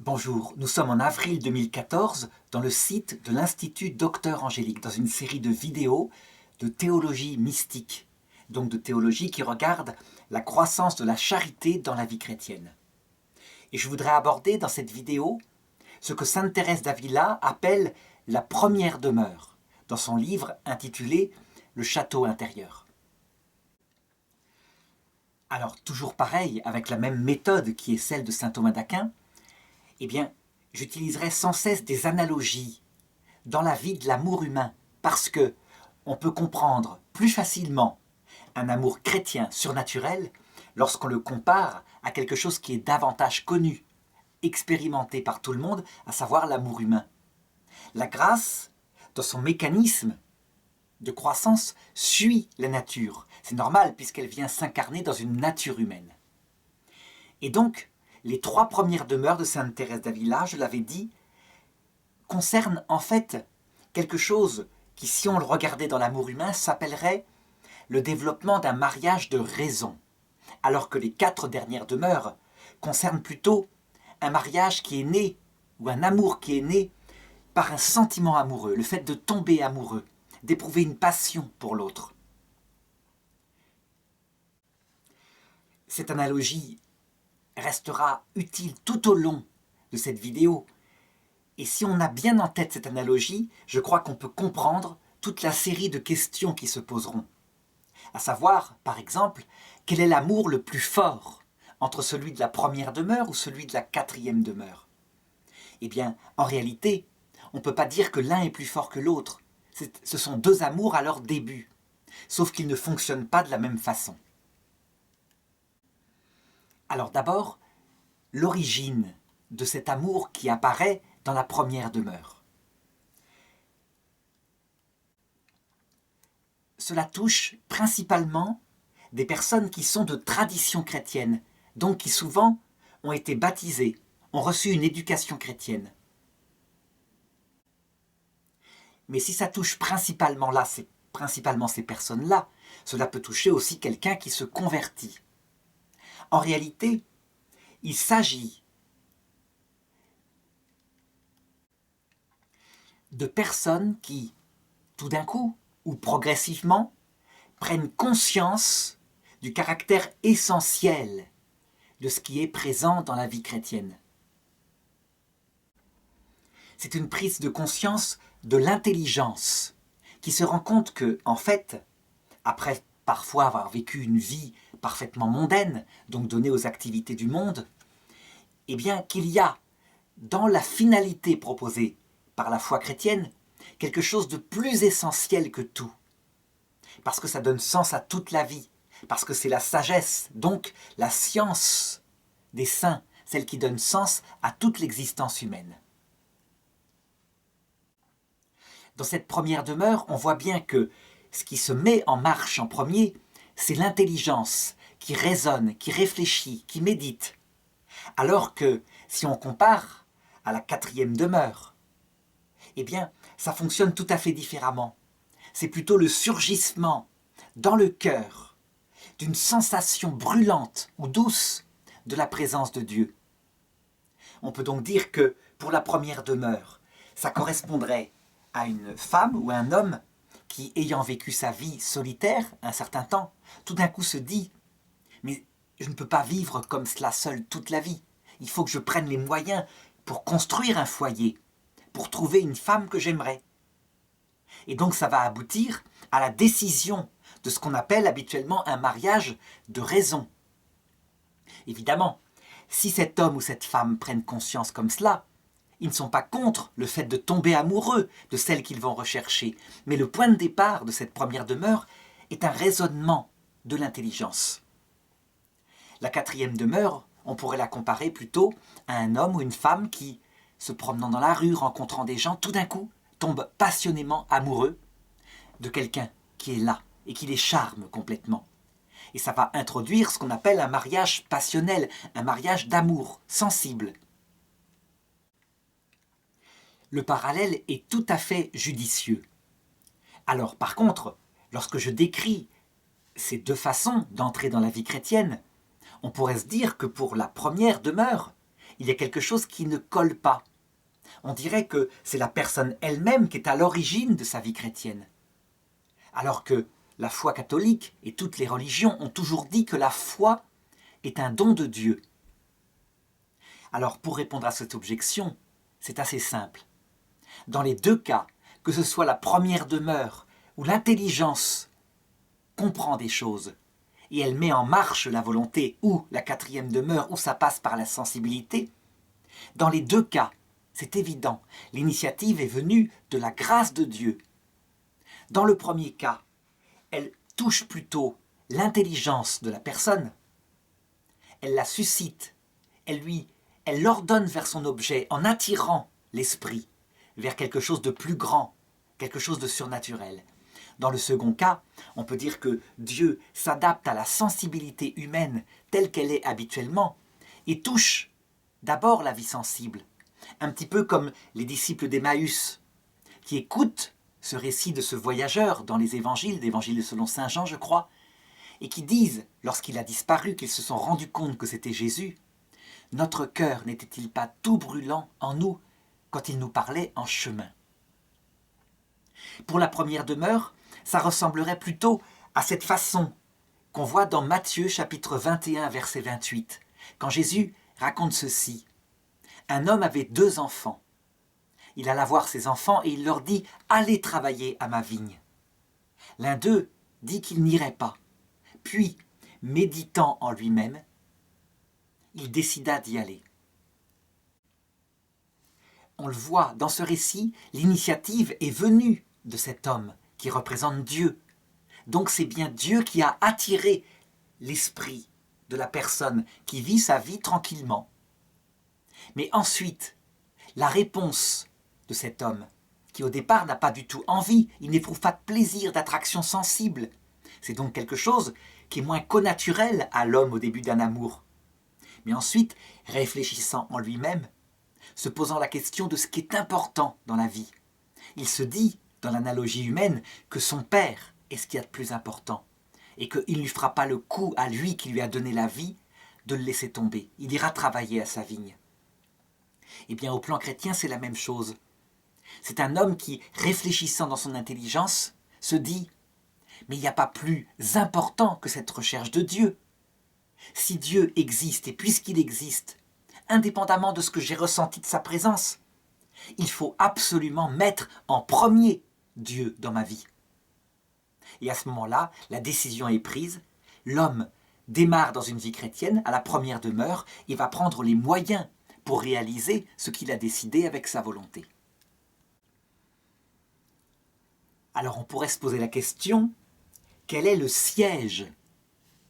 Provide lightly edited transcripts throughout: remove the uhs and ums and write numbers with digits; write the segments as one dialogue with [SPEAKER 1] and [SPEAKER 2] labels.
[SPEAKER 1] Bonjour, nous sommes en avril 2014 dans le site de l'Institut Docteur Angélique, dans une série de vidéos de théologie mystique, donc de théologie qui regarde la croissance de la charité dans la vie chrétienne. Et je voudrais aborder dans cette vidéo ce que sainte Thérèse d'Avila appelle la première demeure, dans son livre intitulé « Le château intérieur ». Alors, toujours pareil, avec la même méthode qui est celle de saint Thomas d'Aquin, eh bien, j'utiliserai sans cesse des analogies dans la vie de l'amour humain, parce que on peut comprendre plus facilement un amour chrétien surnaturel lorsqu'on le compare à quelque chose qui est davantage connu, expérimenté par tout le monde, à savoir l'amour humain. La grâce, dans son mécanisme de croissance, suit la nature. C'est normal puisqu'elle vient s'incarner dans une nature humaine. Et donc, les 3 premières demeures de sainte Thérèse d'Avila, je l'avais dit, concernent en fait quelque chose qui, si on le regardait dans l'amour humain, s'appellerait le développement d'un mariage de raison, alors que les 4 dernières demeures concernent plutôt un mariage qui est né, ou un amour qui est né par un sentiment amoureux, le fait de tomber amoureux, d'éprouver une passion pour l'autre. Cette analogie restera utile tout au long de cette vidéo. Et si on a bien en tête cette analogie, je crois qu'on peut comprendre toute la série de questions qui se poseront. À savoir, par exemple, quel est l'amour le plus fort entre celui de la première demeure ou celui de la 4e demeure? Eh bien, en réalité, on ne peut pas dire que l'un est plus fort que l'autre. Ce sont 2 amours à leur début, sauf qu'ils ne fonctionnent pas de la même façon. Alors d'abord, l'origine de cet amour qui apparaît dans la première demeure. Cela touche principalement des personnes qui sont de tradition chrétienne, donc qui souvent ont été baptisées, ont reçu une éducation chrétienne. Mais si ça touche principalement ces personnes-là, cela peut toucher aussi quelqu'un qui se convertit. En réalité, il s'agit de personnes qui, tout d'un coup, ou progressivement, prennent conscience du caractère essentiel de ce qui est présent dans la vie chrétienne. C'est une prise de conscience de l'intelligence, qui se rend compte que, en fait, après parfois avoir vécu une vie parfaitement mondaine, donc donnée aux activités du monde, eh bien qu'il y a, dans la finalité proposée par la foi chrétienne, quelque chose de plus essentiel que tout. Parce que ça donne sens à toute la vie, parce que c'est la sagesse, donc la science des saints, celle qui donne sens à toute l'existence humaine. Dans cette première demeure, on voit bien que ce qui se met en marche en premier, c'est l'intelligence qui raisonne, qui réfléchit, qui médite. Alors que, si on compare à la 4e demeure, eh bien, ça fonctionne tout à fait différemment. C'est plutôt le surgissement dans le cœur d'une sensation brûlante ou douce de la présence de Dieu. On peut donc dire que, pour la première demeure, ça correspondrait à une femme ou un homme qui, ayant vécu sa vie solitaire un certain temps, tout d'un coup se dit « Mais je ne peux pas vivre comme cela seul toute la vie. Il faut que je prenne les moyens pour construire un foyer, pour trouver une femme que j'aimerais. » Et donc ça va aboutir à la décision de ce qu'on appelle habituellement un mariage de raison. Évidemment, si cet homme ou cette femme prennent conscience comme cela, ils ne sont pas contre le fait de tomber amoureux de celle qu'ils vont rechercher. Mais le point de départ de cette première demeure est un raisonnement de l'intelligence. La 4e demeure, on pourrait la comparer plutôt à un homme ou une femme qui, se promenant dans la rue, rencontrant des gens, tout d'un coup, tombe passionnément amoureux de quelqu'un qui est là et qui les charme complètement. Et ça va introduire ce qu'on appelle un mariage passionnel, un mariage d'amour sensible. Le parallèle est tout à fait judicieux. Alors, par contre, lorsque je décris ces 2 façons d'entrer dans la vie chrétienne, on pourrait se dire que pour la première demeure, il y a quelque chose qui ne colle pas. On dirait que c'est la personne elle-même qui est à l'origine de sa vie chrétienne. Alors que la foi catholique et toutes les religions ont toujours dit que la foi est un don de Dieu. Alors pour répondre à cette objection, c'est assez simple. Dans les deux cas, que ce soit la première demeure où l'intelligence comprend des choses et elle met en marche la volonté, ou la quatrième demeure où ça passe par la sensibilité, dans les deux cas, c'est évident, l'initiative est venue de la grâce de Dieu. Dans le premier cas, elle touche plutôt l'intelligence de la personne, elle la suscite, elle l'ordonne vers son objet en attirant l'esprit vers quelque chose de plus grand, quelque chose de surnaturel. Dans le second cas, on peut dire que Dieu s'adapte à la sensibilité humaine telle qu'elle est habituellement et touche d'abord la vie sensible, un petit peu comme les disciples d'Emmaüs qui écoutent ce récit de ce voyageur dans les évangiles, l'évangile selon saint Jean je crois, et qui disent, lorsqu'il a disparu, qu'ils se sont rendus compte que c'était Jésus, « Notre cœur n'était-il pas tout brûlant en nous quand il nous parlait en chemin ?» Pour la première demeure, ça ressemblerait plutôt à cette façon qu'on voit dans Matthieu chapitre 21 verset 28, quand Jésus raconte ceci. Un homme avait 2 enfants. Il alla voir ses enfants et il leur dit « Allez travailler à ma vigne ». L'un d'eux dit qu'il n'irait pas. Puis, méditant en lui-même, il décida d'y aller. On le voit, dans ce récit, l'initiative est venue de cet homme qui représente Dieu. Donc c'est bien Dieu qui a attiré l'esprit de la personne qui vit sa vie tranquillement. Mais ensuite, la réponse de cet homme, qui au départ n'a pas du tout envie, il n'éprouve pas de plaisir, d'attraction sensible. C'est donc quelque chose qui est moins connaturel à l'homme au début d'un amour. Mais ensuite, réfléchissant en lui-même, se posant la question de ce qui est important dans la vie, il se dit, dans l'analogie humaine, que son père est ce qu'il y a de plus important et qu'il ne lui fera pas le coup à lui qui lui a donné la vie de le laisser tomber. Il ira travailler à sa vigne. Eh bien, au plan chrétien, c'est la même chose. C'est un homme qui, réfléchissant dans son intelligence, se dit « Mais il n'y a pas plus important que cette recherche de Dieu. Si Dieu existe, et puisqu'il existe, indépendamment de ce que j'ai ressenti de sa présence, il faut absolument mettre en premier Dieu dans ma vie. » Et à ce moment-là, la décision est prise, l'homme démarre dans une vie chrétienne, à la première demeure, et va prendre les moyens pour réaliser ce qu'il a décidé avec sa volonté. Alors on pourrait se poser la question, quel est le siège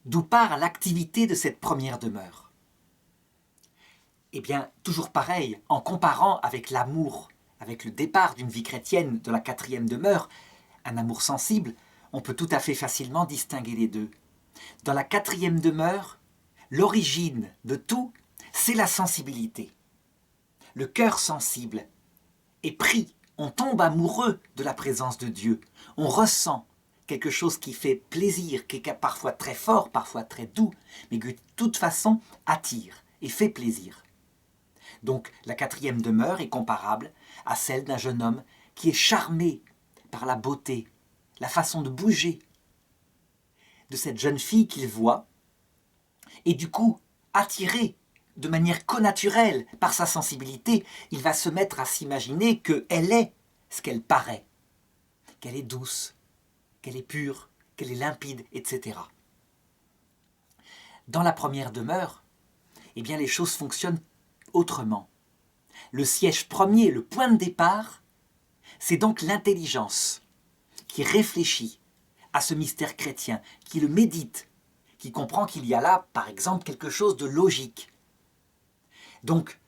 [SPEAKER 1] d'où part l'activité de cette première demeure? Eh bien, toujours pareil, en comparant avec l'amour, avec le départ d'une vie chrétienne de la quatrième demeure, un amour sensible, on peut tout à fait facilement distinguer les deux. Dans la quatrième demeure, l'origine de tout, c'est la sensibilité. Le cœur sensible est pris, on tombe amoureux de la présence de Dieu, on ressent quelque chose qui fait plaisir, qui est parfois très fort, parfois très doux, mais qui de toute façon attire et fait plaisir. Donc la quatrième demeure est comparable à celle d'un jeune homme qui est charmé par la beauté, la façon de bouger de cette jeune fille qu'il voit, et du coup, attiré de manière connaturelle par sa sensibilité, il va se mettre à s'imaginer qu'elle est ce qu'elle paraît, qu'elle est douce, qu'elle est pure, qu'elle est limpide, etc. Dans la première demeure, eh bien les choses fonctionnent autrement. Le siège premier, le point de départ, c'est donc l'intelligence qui réfléchit à ce mystère chrétien, qui le médite, qui comprend qu'il y a là, par exemple, quelque chose de logique. Donc,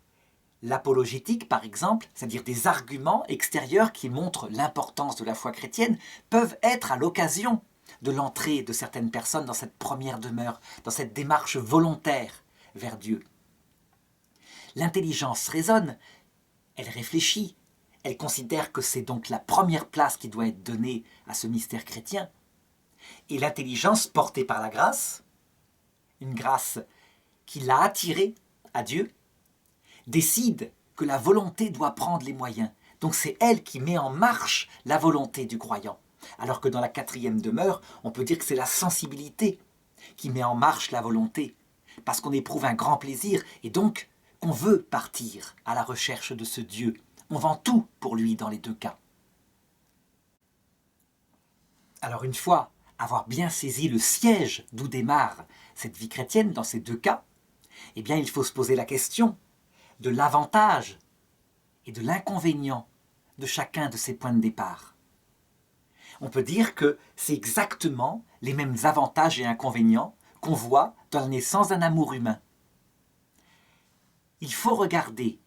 [SPEAKER 1] l'apologétique, par exemple, c'est-à-dire des arguments extérieurs qui montrent l'importance de la foi chrétienne, peuvent être à l'occasion de l'entrée de certaines personnes dans cette première demeure, dans cette démarche volontaire vers Dieu. L'intelligence raisonne, elle réfléchit, elle considère que c'est donc la première place qui doit être donnée à ce mystère chrétien. Et l'intelligence portée par la grâce, une grâce qui l'a attirée à Dieu, décide que la volonté doit prendre les moyens. Donc c'est elle qui met en marche la volonté du croyant. Alors que dans la quatrième demeure, on peut dire que c'est la sensibilité qui met en marche la volonté, parce qu'on éprouve un grand plaisir et donc qu'on veut partir à la recherche de ce Dieu. On vend tout pour lui dans les deux cas. Alors une fois avoir bien saisi le siège d'où démarre cette vie chrétienne dans ces deux cas, eh bien il faut se poser la question de l'avantage et de l'inconvénient de chacun de ces points de départ. On peut dire que c'est exactement les mêmes avantages et inconvénients qu'on voit dans la naissance d'un amour humain. Il faut regarder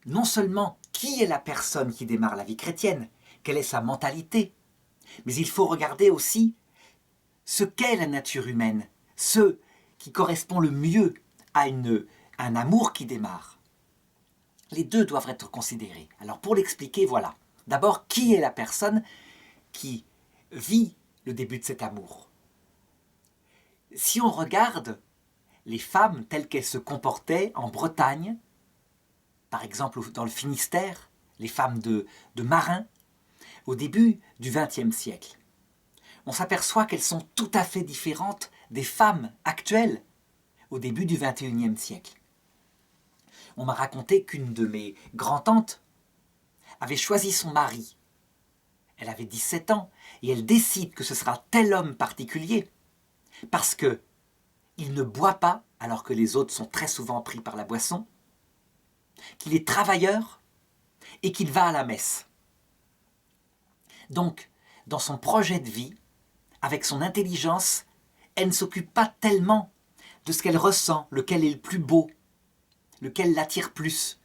[SPEAKER 1] non seulement qui est la personne qui démarre la vie chrétienne, quelle est sa mentalité, mais il faut regarder aussi ce qu'est la nature humaine, ce qui correspond le mieux à un amour qui démarre. Les deux doivent être considérés. Alors pour l'expliquer, voilà. D'abord, qui est la personne qui vit le début de cet amour? Si on regarde les femmes telles qu'elles se comportaient en Bretagne, par exemple dans le Finistère, les femmes de marins, au début du XXe siècle, on s'aperçoit qu'elles sont tout à fait différentes des femmes actuelles au début du XXIe siècle. On m'a raconté qu'une de mes grands-tantes avait choisi son mari. Elle avait 17 ans et elle décide que ce sera tel homme particulier parce que il ne boit pas alors que les autres sont très souvent pris par la boisson, qu'il est travailleur et qu'il va à la messe. Donc, dans son projet de vie, avec son intelligence, elle ne s'occupe pas tellement de ce qu'elle ressent, lequel est le plus beau, lequel l'attire plus.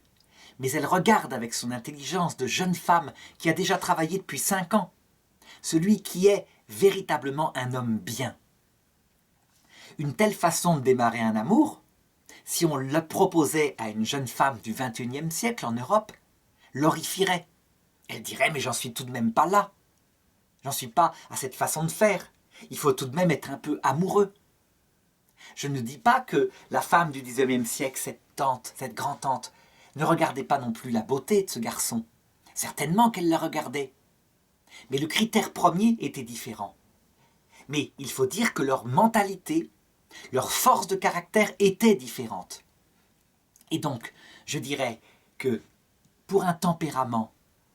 [SPEAKER 1] Mais elle regarde avec son intelligence de jeune femme qui a déjà travaillé depuis 5 ans, celui qui est véritablement un homme bien. Une telle façon de démarrer un amour, si on le proposait à une jeune femme du XXIe siècle en Europe, l'horrifierait. Elle dirait « mais j'en suis tout de même pas là. J'en suis pas à cette façon de faire. Il faut tout de même être un peu amoureux. » Je ne dis pas que la femme du XIXe siècle, cette tante, cette grand-tante, ne regardait pas non plus la beauté de ce garçon. Certainement qu'elle la regardait. Mais le critère premier était différent. Mais il faut dire que leur mentalité, leur force de caractère était différente. Et donc, je dirais que pour un tempérament,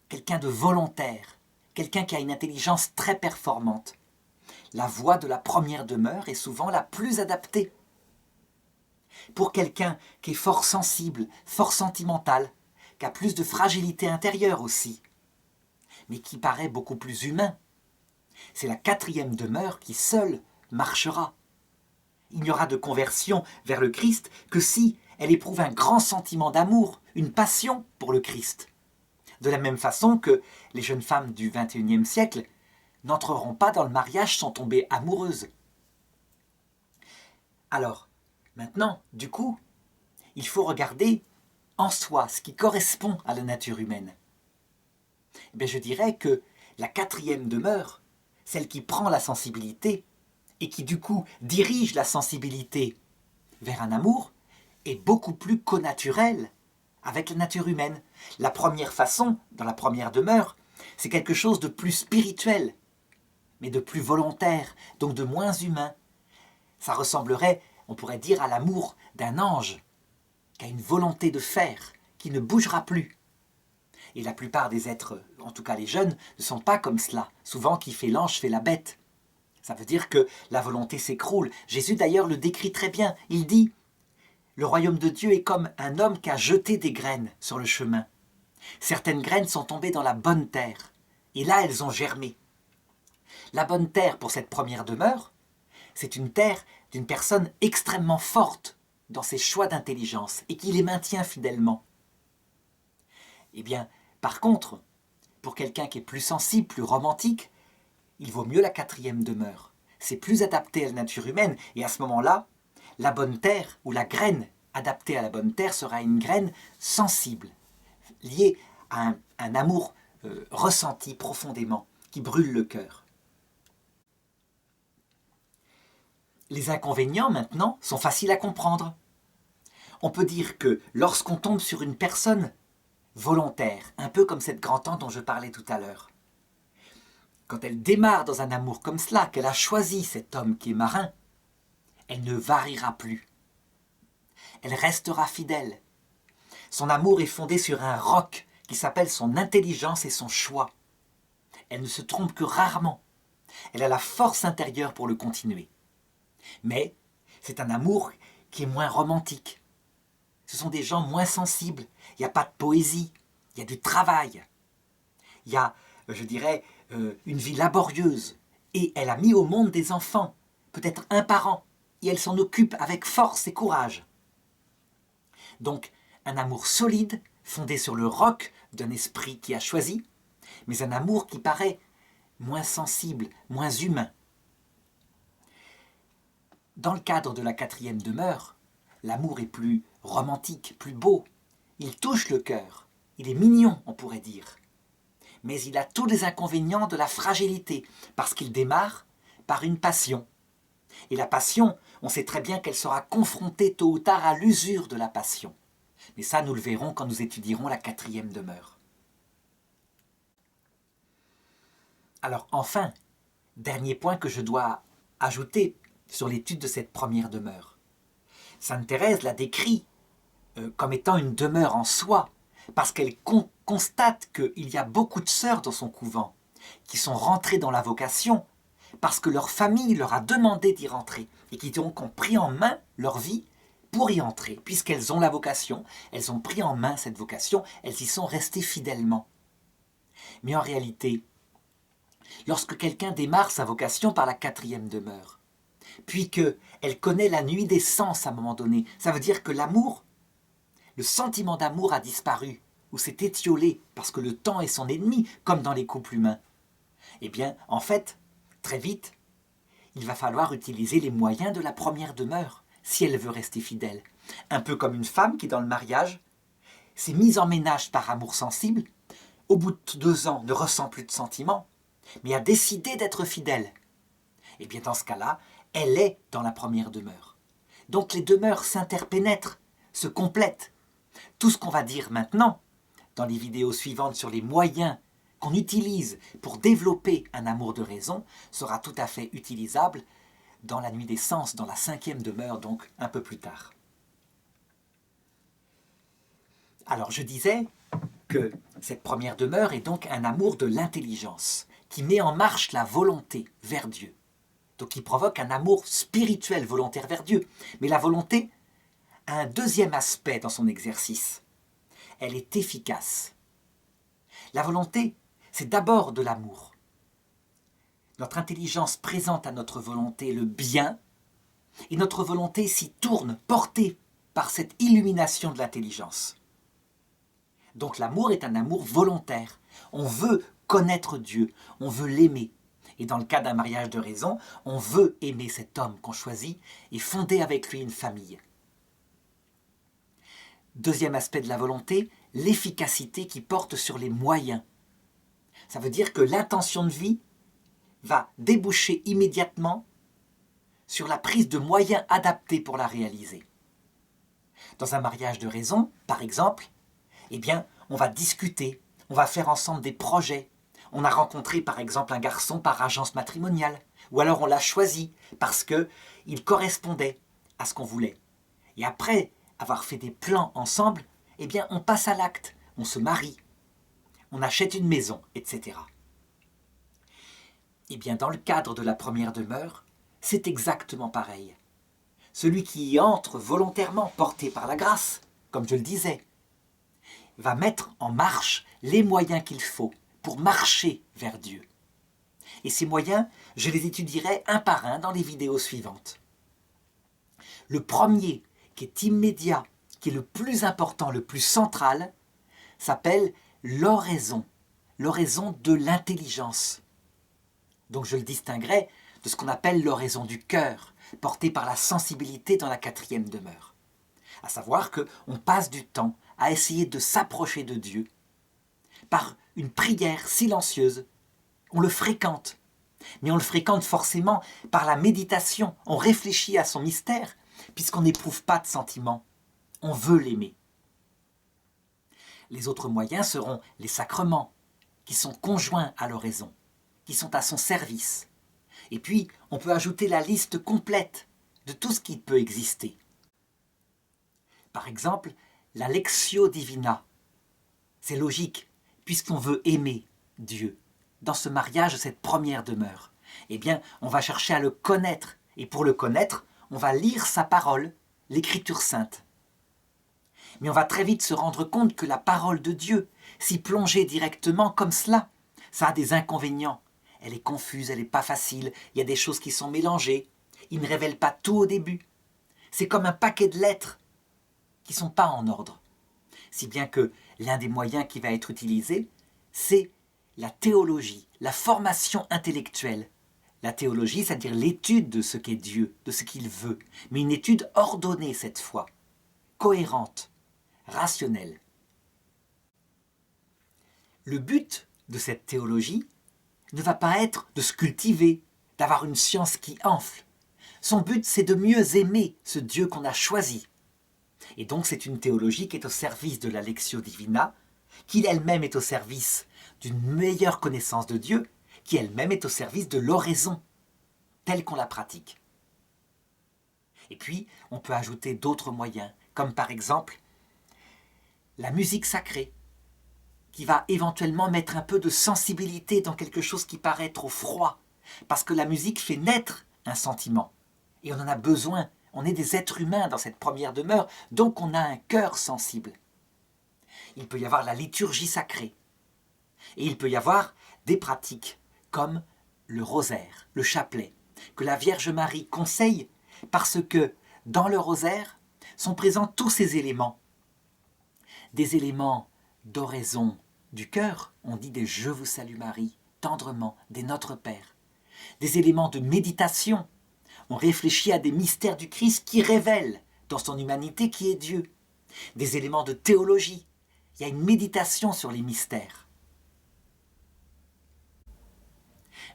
[SPEAKER 1] quelqu'un de volontaire, quelqu'un qui a une intelligence très performante, la voie de la première demeure est souvent la plus adaptée. Pour quelqu'un qui est fort sensible, fort sentimental, qui a plus de fragilité intérieure aussi, mais qui paraît beaucoup plus humain, c'est la quatrième demeure qui seule marchera. Il n'y aura de conversion vers le Christ que si elle éprouve un grand sentiment d'amour, une passion pour le Christ. De la même façon que les jeunes femmes du XXIe siècle n'entreront pas dans le mariage sans tomber amoureuses. Alors, maintenant, du coup, il faut regarder en soi ce qui correspond à la nature humaine. Eh bien, je dirais que la quatrième demeure, celle qui prend la sensibilité et qui du coup dirige la sensibilité vers un amour, est beaucoup plus connaturelle avec la nature humaine. La première façon, dans la première demeure, c'est quelque chose de plus spirituel, mais de plus volontaire, donc de moins humain. Ça ressemblerait, on pourrait dire, à l'amour d'un ange, qui a une volonté de faire, qui ne bougera plus. Et la plupart des êtres, en tout cas les jeunes, ne sont pas comme cela. Souvent, qui fait l'ange fait la bête. Ça veut dire que la volonté s'écroule. Jésus d'ailleurs le décrit très bien. Il dit « Le royaume de Dieu est comme un homme qui a jeté des graines sur le chemin. Certaines graines sont tombées dans la bonne terre, et là elles ont germé. La bonne terre pour cette première demeure, c'est une terre d'une personne extrêmement forte dans ses choix d'intelligence et qui les maintient fidèlement. Eh bien, par contre, pour quelqu'un qui est plus sensible, plus romantique, il vaut mieux la quatrième demeure. C'est plus adapté à la nature humaine et à ce moment-là, la bonne terre ou la graine adaptée à la bonne terre sera une graine sensible, liée à un amour ressenti profondément, qui brûle le cœur. Les inconvénients, maintenant, sont faciles à comprendre. on peut dire que lorsqu'on tombe sur une personne volontaire, un peu comme cette grand-tante dont je parlais tout à l'heure, quand elle démarre dans un amour comme cela, qu'elle a choisi cet homme qui est marin, elle ne variera plus. Elle restera fidèle. Son amour est fondé sur un roc qui s'appelle son intelligence et son choix. Elle ne se trompe que rarement. Elle a la force intérieure pour le continuer. Mais c'est un amour qui est moins romantique. Ce sont des gens moins sensibles. Il n'y a pas de poésie. Il y a du travail. Il y a, je dirais, une vie laborieuse. Et elle a mis au monde des enfants, peut-être un par an. Et elle s'en occupe avec force et courage. Donc, un amour solide, fondé sur le roc d'un esprit qui a choisi, mais un amour qui paraît moins sensible, moins humain. Dans le cadre de la 4e demeure, l'amour est plus romantique, plus beau. Il touche le cœur. Il est mignon, on pourrait dire. Mais il a tous les inconvénients de la fragilité, parce qu'il démarre par une passion. Et la passion, on sait très bien qu'elle sera confrontée tôt ou tard à l'usure de la passion. Mais ça, nous le verrons quand nous étudierons la 4e demeure. Alors enfin, dernier point que je dois ajouter sur l'étude de cette première demeure. Sainte Thérèse la décrit comme étant une demeure en soi, parce qu'elle constate qu'il y a beaucoup de sœurs dans son couvent qui sont rentrées dans la vocation parce que leur famille leur a demandé d'y rentrer et qui donc ont pris en main leur vie pour y entrer, puisqu'elles ont la vocation, elles ont pris en main cette vocation, elles y sont restées fidèlement. Mais en réalité, lorsque quelqu'un démarre sa vocation par la 4e demeure, puis qu'elle connaît la nuit des sens à un moment donné, ça veut dire que l'amour, le sentiment d'amour a disparu, ou s'est étiolé, parce que le temps est son ennemi, comme dans les couples humains. Eh bien, en fait, très vite, il va falloir utiliser les moyens de la première demeure, si elle veut rester fidèle. Un peu comme une femme qui, dans le mariage, s'est mise en ménage par amour sensible, au bout de 2 ans ne ressent plus de sentiments, mais a décidé d'être fidèle. Eh bien, dans ce cas-là, elle est dans la première demeure. Donc les demeures s'interpénètrent, se complètent. Tout ce qu'on va dire maintenant, dans les vidéos suivantes sur les moyens qu'on utilise pour développer un amour de raison, sera tout à fait utilisable dans la nuit des sens, dans la 5e demeure, donc un peu plus tard. Alors je disais que cette première demeure est donc un amour de l'intelligence, qui met en marche la volonté vers Dieu. Donc qui provoque un amour spirituel volontaire vers Dieu. Mais la volonté a un deuxième aspect dans son exercice. Elle est efficace. La volonté, c'est d'abord de l'amour. Notre intelligence présente à notre volonté le bien, et notre volonté s'y tourne, portée par cette illumination de l'intelligence. Donc l'amour est un amour volontaire. On veut connaître Dieu, on veut l'aimer. Et dans le cas d'un mariage de raison, on veut aimer cet homme qu'on choisit et fonder avec lui une famille. Deuxième aspect de la volonté, l'efficacité qui porte sur les moyens. Ça veut dire que l'intention de vie va déboucher immédiatement sur la prise de moyens adaptés pour la réaliser. Dans un mariage de raison, par exemple, eh bien, on va discuter, on va faire ensemble des projets. On a rencontré par exemple un garçon par agence matrimoniale, ou alors on l'a choisi parce qu'il correspondait à ce qu'on voulait. Et après avoir fait des plans ensemble, eh bien, on passe à l'acte, on se marie, on achète une maison, etc. Eh bien, dans le cadre de la première demeure, c'est exactement pareil. Celui qui y entre volontairement, porté par la grâce, comme je le disais, va mettre en marche les moyens qu'il faut pour marcher vers Dieu. Et ces moyens, je les étudierai un par un dans les vidéos suivantes. Le premier, qui est immédiat, qui est le plus important, le plus central, s'appelle l'oraison, l'oraison de l'intelligence. Donc je le distinguerai de ce qu'on appelle l'oraison du cœur, portée par la sensibilité dans la 4e demeure. À savoir qu'on passe du temps à essayer de s'approcher de Dieu par une prière silencieuse. On le fréquente, mais on le fréquente forcément par la méditation. On réfléchit à son mystère, puisqu'on n'éprouve pas de sentiments. on veut l'aimer. Les autres moyens seront les sacrements, qui sont conjoints à l'oraison, qui sont à son service. Et puis, on peut ajouter la liste complète de tout ce qui peut exister. Par exemple, la Lectio Divina. C'est logique, puisqu'on veut aimer Dieu. Dans ce mariage, cette première demeure, eh bien, on va chercher à le connaître. Et pour le connaître, on va lire sa parole, l'Écriture sainte. Mais on va très vite se rendre compte que la parole de Dieu, s'y plonger directement comme cela, ça a des inconvénients. Elle est confuse, elle n'est pas facile, il y a des choses qui sont mélangées. Il ne révèle pas tout au début. C'est comme un paquet de lettres qui ne sont pas en ordre. Si bien que l'un des moyens qui va être utilisé, c'est la théologie, la formation intellectuelle. La théologie, c'est-à-dire l'étude de ce qu'est Dieu, de ce qu'il veut, mais une étude ordonnée cette fois, cohérente, rationnelle. Le but de cette théologie ne va pas être de se cultiver, d'avoir une science qui enfle. Son but, c'est de mieux aimer ce Dieu qu'on a choisi. Et donc, c'est une théologie qui est au service de la Lectio Divina, qui elle-même est au service d'une meilleure connaissance de Dieu, qui elle-même est au service de l'oraison, telle qu'on la pratique. Et puis, on peut ajouter d'autres moyens, comme par exemple la musique sacrée, qui va éventuellement mettre un peu de sensibilité dans quelque chose qui paraît trop froid, parce que la musique fait naître un sentiment, et on en a besoin. On est des êtres humains dans cette première demeure, donc on a un cœur sensible. Il peut y avoir la liturgie sacrée, et il peut y avoir des pratiques, comme le rosaire, le chapelet, que la Vierge Marie conseille, parce que dans le rosaire sont présents tous ces éléments. Des éléments d'oraison du cœur, on dit des « Je vous salue Marie », tendrement, des « Notre Père », des éléments de méditation, on réfléchit à des mystères du Christ qui révèlent dans son humanité qui est Dieu, des éléments de théologie, il y a une méditation sur les mystères.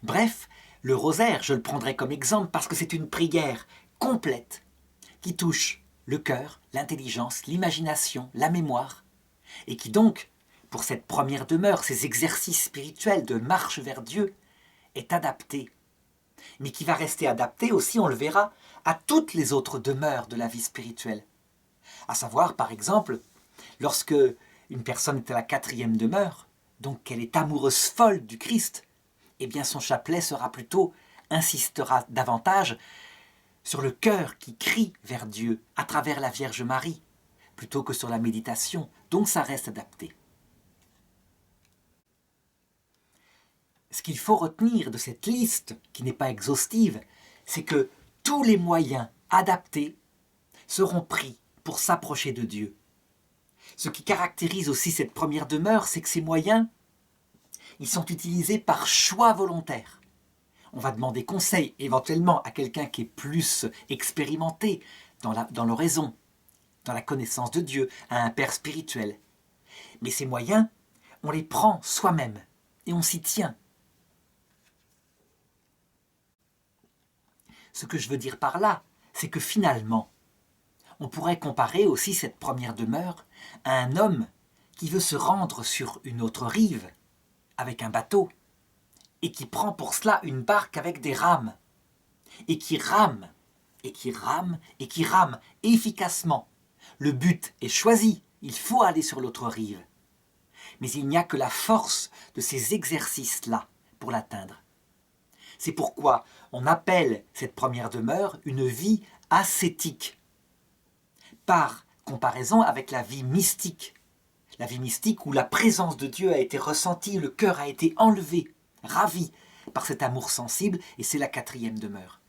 [SPEAKER 1] Bref, le rosaire, je le prendrai comme exemple parce que c'est une prière complète qui touche le cœur, l'intelligence, l'imagination, la mémoire, et qui donc, pour cette première demeure, ces exercices spirituels de marche vers Dieu, est adapté, mais qui va rester adapté aussi, on le verra, à toutes les autres demeures de la vie spirituelle. À savoir, par exemple, lorsque une personne est à la 4e demeure, donc qu'elle est amoureuse folle du Christ, eh bien son chapelet insistera davantage sur le cœur qui crie vers Dieu à travers la Vierge Marie, plutôt que sur la méditation, donc ça reste adapté. Ce qu'il faut retenir de cette liste, qui n'est pas exhaustive, c'est que tous les moyens adaptés seront pris pour s'approcher de Dieu. Ce qui caractérise aussi cette première demeure, c'est que ces moyens, ils sont utilisés par choix volontaire. On va demander conseil éventuellement à quelqu'un qui est plus expérimenté dans l'oraison, dans la connaissance de Dieu, à un père spirituel. Mais ces moyens, on les prend soi-même et on s'y tient. Ce que je veux dire par là, c'est que finalement, on pourrait comparer aussi cette première demeure à un homme qui veut se rendre sur une autre rive avec un bateau et qui prend pour cela une barque avec des rames et qui rame, et qui rame, et qui rame efficacement. Le but est choisi, il faut aller sur l'autre rive. Mais il n'y a que la force de ces exercices-là pour l'atteindre. C'est pourquoi on appelle cette première demeure une vie ascétique, par comparaison avec la vie mystique. La vie mystique où la présence de Dieu a été ressentie, le cœur a été enlevé, ravi par cet amour sensible, et c'est la 4e demeure.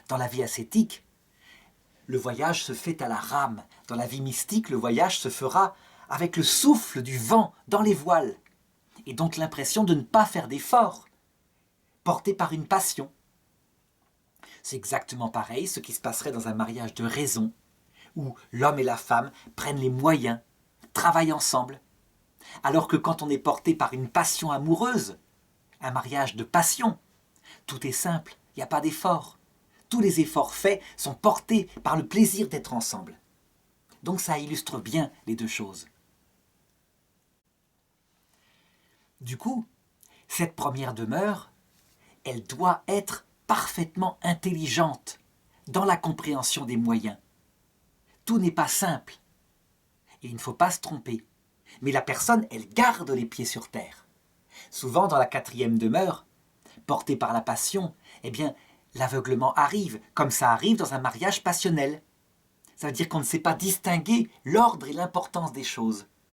[SPEAKER 1] Dans la vie ascétique, le voyage se fait à la rame. Dans la vie mystique, le voyage se fera avec le souffle du vent dans les voiles, et donc l'impression de ne pas faire d'effort, porté par une passion. C'est exactement pareil ce qui se passerait dans un mariage de raison, où l'homme et la femme prennent les moyens, travaillent ensemble, alors que quand on est porté par une passion amoureuse, un mariage de passion, tout est simple, il n'y a pas d'effort. Tous les efforts faits sont portés par le plaisir d'être ensemble. Donc ça illustre bien les deux choses. Du coup, cette première demeure, elle doit être parfaitement intelligente dans la compréhension des moyens. Tout n'est pas simple et il ne faut pas se tromper. Mais la personne, elle garde les pieds sur terre. Souvent, dans la quatrième demeure, portée par la passion, eh bien, l'aveuglement arrive, comme ça arrive dans un mariage passionnel. Ça veut dire qu'on ne sait pas distinguer l'ordre et l'importance des choses.